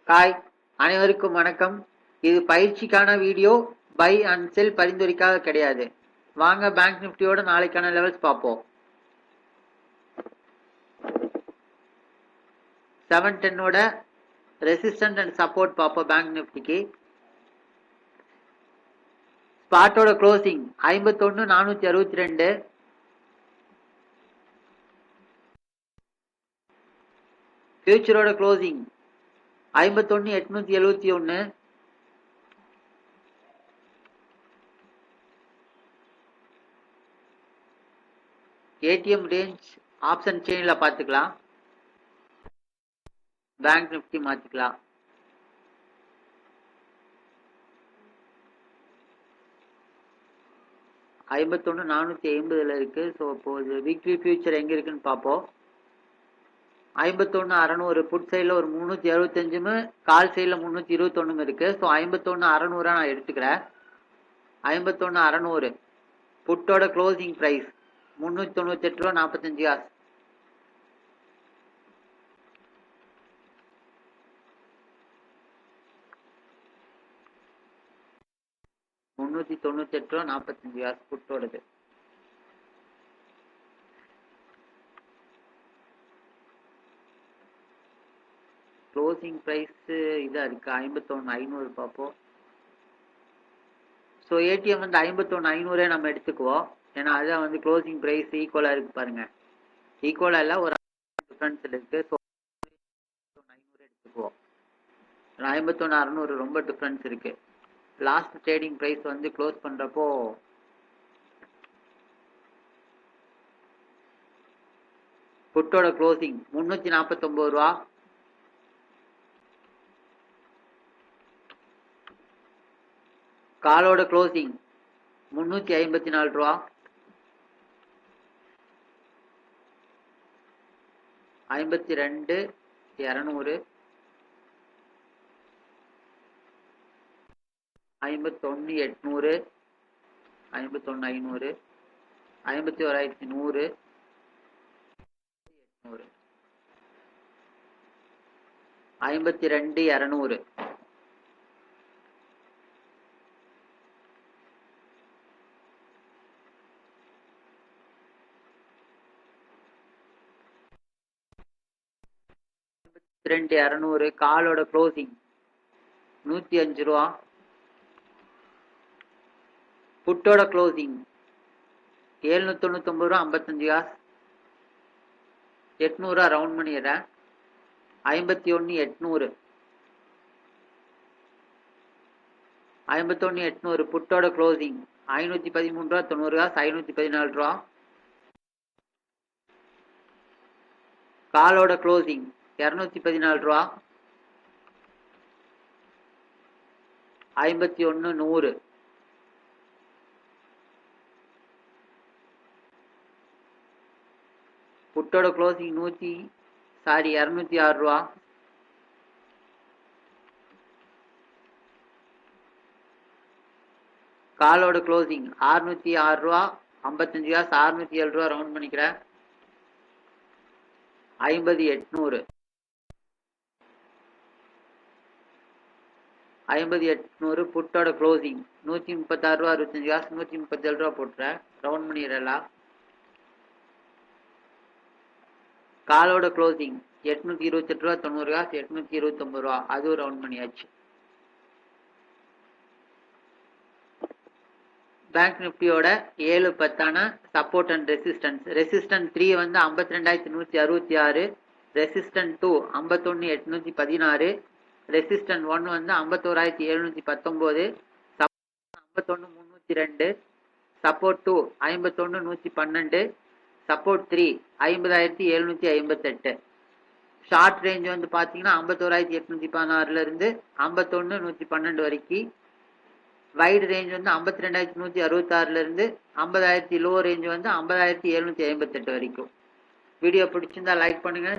Hi, அனைவருக்கும் வணக்கம். இது பயிற்சிக்கான வீடியோ, பை அண்ட் செல் பரிந்துரைக்காக கிடையாது. வாங்க பேங்க் நிஃப்டியோட நாளைக்கான லெவல்ஸ் பார்ப்போம். 710ஓட ரெசிஸ்டன்ட் அண்ட் சப்போர்ட் பார்ப்போம். பேங்க் நிஃப்டிக்கு ஸ்பாட்டோட க்ளோசிங் 51,462. ஃபியூச்சரோட க்ளோசிங் 51,871. ஏடிஎம் ரேஞ்ச் ஆப்ஷன் செயின்ல பார்த்துக்கலாம். பேங்க் நிஃப்டி மாத்திக்கலாம். $51,450 இருக்கு. ஸோ இப்போ வீக்லி ஃபியூச்சர் எங்க இருக்குன்னு பார்ப்போம். 51,600 புட் சைடில் ஒரு 365 கால் சைடில் 321 இருக்கு. ஸோ 51,600 நான் எடுத்துக்கிறேன். 51,600 புட்டோட க்ளோசிங் ப்ரைஸ் 398 ரூபா 45 காசு. $398.45 புட்டோடது. க்ளோசிங் ப்ரைஸ் இதாக இருக்கு. 51,500 பார்ப்போம். ஸோ ஏடிஎம் 51,500 நம்ம எடுத்துக்குவோம். ஏன்னா அதான் க்ளோசிங் ப்ரைஸ் ஈக்குவலாக இருக்கு பாருங்க. ஈக்குவலாக இல்லை, ஒரு டிஃப்ரென்ஸ் இருக்கு. ஸோ 500 எடுத்துக்குவோம். 51,600 ரொம்ப டிஃப்ரென்ஸ் இருக்கு. லாஸ்ட் ட்ரேடிங் ப்ரைஸ் க்ளோஸ் பண்றப்போ புட்டோட க்ளோசிங் 349 ரூபா. காலோட க்ளோசிங் 354 ரூபா. 52,200. 51,800. 51,500. 51,100. 52,200. காலோட க்ளோசிங் 105 ரூபா. புட்டோட க்ளோசிங் 799 ரூபா 55 காசு. 800 ரவுண்ட் பண்ணிடுறேன். 51,800. 51,800 புட்டோட க்ளோசிங் 513 ரூபா 90 காசு. 514 ரூபா. காலோட க்ளோசிங் 214 ரூபா. 51,100. புட்டோட க்ளோசிங் 206 ரூபா. காலோட க்ளோசிங் 606 ரூபா 55 காசு. 607 ரூபா ரவுண்ட் பண்ணிக்கிறேன். 50,800. 50,800 புட்டோட க்ளோசிங் 136 ரூபா 65 காசு. 137 ரூபா போட்டுறேன். ரவுண்ட் பண்ணிடுறலாம். காலோட க்ளோசிங் 828 ரூபா 90 காசு. 829 ரூபா, அதுவும் ரவுண்ட் பண்ணியாச்சு. பேங்க் நிஃப்டியோட 7-10 support and resistance. Resistant 3 52,166. Resistant 2 51,816. Resistant 1 51,719. 51,302. Support 2 51,112. Support 3 50,758. Short range பார்த்தீங்கன்னா 51,816 இருந்து 51,112 வரைக்கும். வைடு ரேஞ்ச் 52,166 இருந்து 50,000 லோ ரேஞ்ச் 50,758 வரைக்கும். வீடியோ பிடிச்சிருந்தா லைக் பண்ணுங்க.